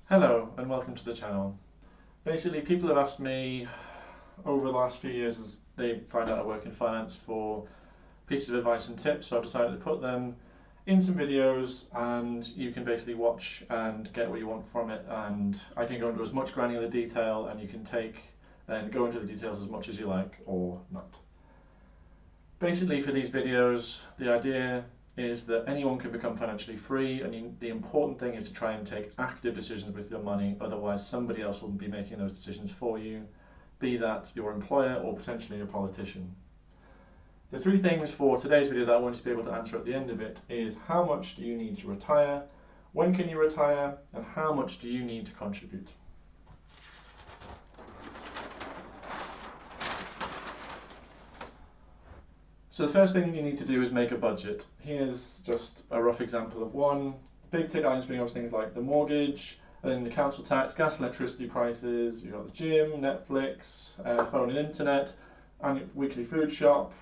Hello and welcome to the channel. Basically, people have asked me over the last few years as they find out I work in finance for pieces of advice and tips, so I've decided to put them in some videos and you can basically watch and get what you want from it, and I can go into as much granular detail and you can take and go into the details as much as you like or not. Basically for these videos, the idea is that anyone can become financially free, and the important thing is to try and take active decisions with your money, otherwise somebody else will be making those decisions for you, be that your employer or potentially a politician. The three things for today's video that I want you to be able to answer at the end of it is: how much do you need to retire, when can you retire, and how much do you need to contribute? So the first thing you need to do is make a budget. Here's just a rough example of one. Big ticket items being obviously things like the mortgage, and then the council tax, gas, electricity prices, you've got the gym, Netflix, phone and internet, and weekly food shop,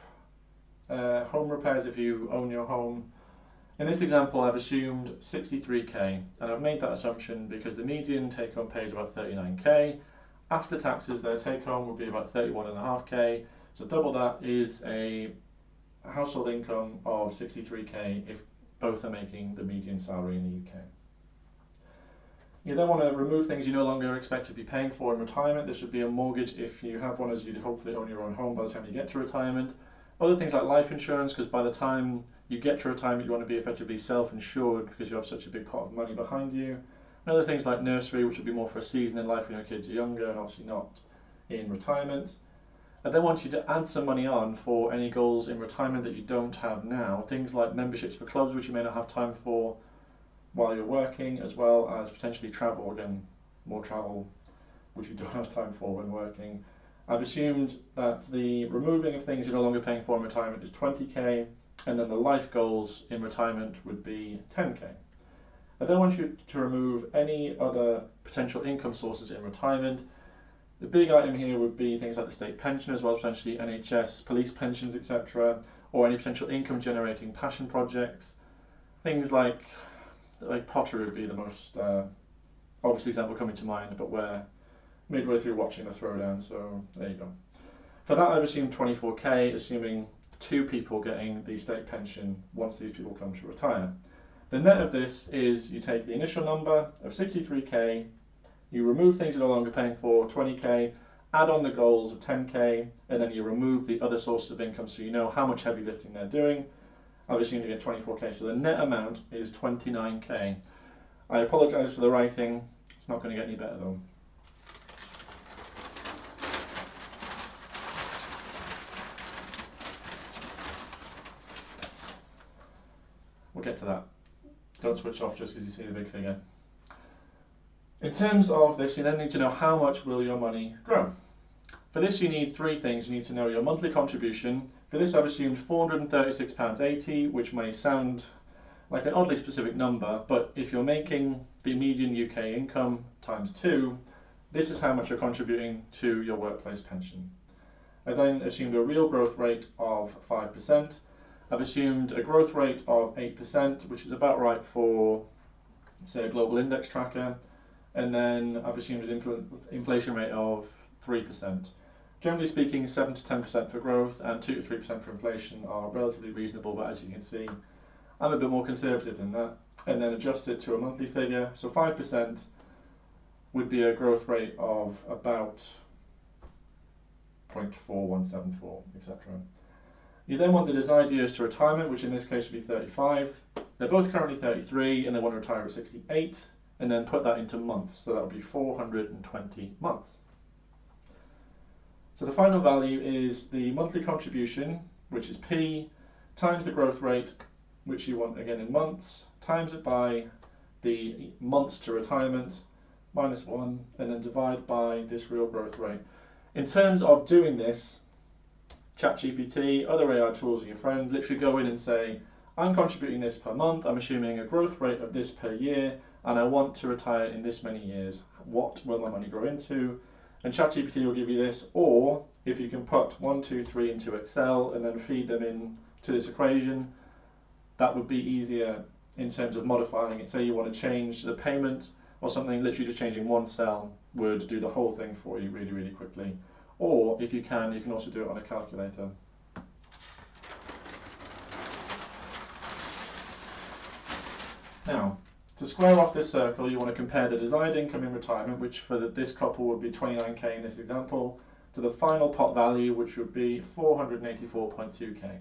home repairs if you own your home. In this example I've assumed 63k, and I've made that assumption because the median take home pay is about 39k. After taxes their take home would be about 31.5k, so double that is a household income of 63k if both are making the median salary in the UK. You then want to remove things you no longer expect to be paying for in retirement. This would be a mortgage if you have one, as you hopefully own your own home by the time you get to retirement. Other things like life insurance, because by the time you get to retirement you want to be effectively self-insured because you have such a big pot of money behind you. And other things like nursery, which would be more for a season in life when your kids are younger and obviously not in retirement. I then want you to add some money on for any goals in retirement that you don't have now. Things like memberships for clubs, which you may not have time for while you're working, as well as potentially travel. Again, more travel, which you don't have time for when working. I've assumed that the removing of things you're no longer paying for in retirement is 20k, and then the life goals in retirement would be 10k. I then want you to remove any other potential income sources in retirement. The big item here would be things like the state pension, as well as potentially NHS, police pensions, etc., or any potential income generating passion projects. Things like pottery would be the most obvious example coming to mind, but we're midway through watching the throwdown, so there you go. For that I've assumed 24k, assuming two people getting the state pension once these people come to retire. The net of this is you take the initial number of 63k, you remove things you're no longer paying for, 20k, add on the goals of 10k, and then you remove the other sources of income so you know how much heavy lifting they're doing. I've assumed you get 24k, so the net amount is 29k. I apologise for the writing, it's not going to get any better though. We'll get to that. Don't switch off just because you see the big figure. In terms of this, you then need to know how much will your money grow. For this you need three things. You need to know your monthly contribution. For this I've assumed £436.80, which may sound like an oddly specific number, but if you're making the median UK income times 2, this is how much you're contributing to your workplace pension. I then assumed a real growth rate of 5%. I've assumed a growth rate of 8%, which is about right for, say, a global index tracker. And then I've assumed an inflation rate of 3%. Generally speaking, 7 to 10% for growth and 2 to 3% for inflation are relatively reasonable, but as you can see, I'm a bit more conservative than that. And then adjust it to a monthly figure. So 5% would be a growth rate of about 0.4174, etc. You then want the desired years to retirement, which in this case would be 35. They're both currently 33 and they want to retire at 68. And then put that into months, so that would be 420 months. So the final value is the monthly contribution, which is P, times the growth rate, which you want again in months, times it by the months to retirement, minus 1, and then divide by this real growth rate. In terms of doing this, ChatGPT, other AI tools are your friend. Literally go in and say, I'm contributing this per month, I'm assuming a growth rate of this per year, and I want to retire in this many years. What will my money grow into? And ChatGPT will give you this, or if you can put 1, 2, 3 into Excel and then feed them in to this equation, that would be easier in terms of modifying it. Say you want to change the payment or something literally just changing one cell would do the whole thing for you really, really quickly. Or if you can also do it on a calculator. Now, to square off this circle, you want to compare the desired income in retirement, which for this couple would be 29k in this example, to the final pot value, which would be 484.2k,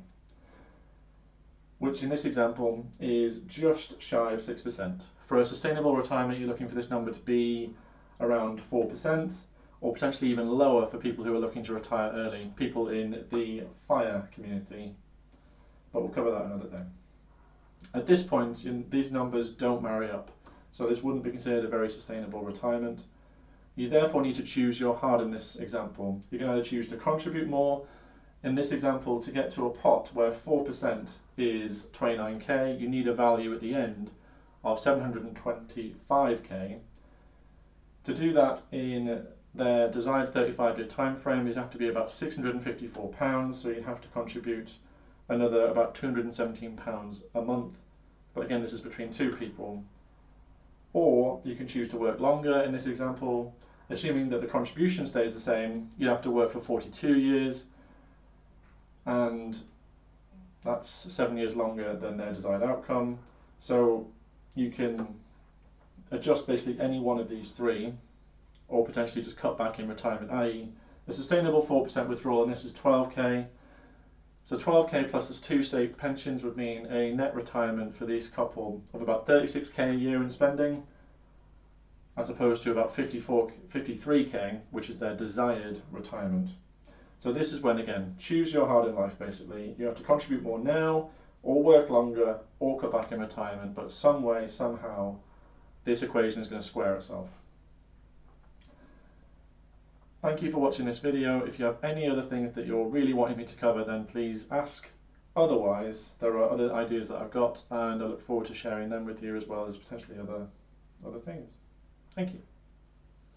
which in this example is just shy of 6%. For a sustainable retirement, you're looking for this number to be around 4%, or potentially even lower for people who are looking to retire early, people in the FIRE community, but we'll cover that another day. At this point, these numbers don't marry up, so this wouldn't be considered a very sustainable retirement. You therefore need to choose your hard in this example. You can either choose to contribute more. In this example, to get to a pot where 4% is 29k, you need a value at the end of 725k. To do that in their desired 35-year time frame, you'd have to be about £654, so you'd have to contribute another about £217 a month, but again this is between two people. Or you can choose to work longer. In this example, assuming that the contribution stays the same, you have to work for 42 years, and that's 7 years longer than their desired outcome. So you can adjust basically any one of these three, or potentially just cut back in retirement, i.e. the sustainable 4% withdrawal, and this is 12k. So 12k plus this 2 state pensions would mean a net retirement for this couple of about 36k a year in spending, as opposed to about 53k, which is their desired retirement. So this is when, again, choose your hard in life basically. You have to contribute more now, or work longer, or cut back in retirement, but some way, somehow, this equation is going to square itself. Thank you for watching this video. If you have any other things that you're really wanting me to cover, then please ask. Otherwise, there are other ideas that I've got, and I look forward to sharing them with you, as well as potentially other things. Thank you.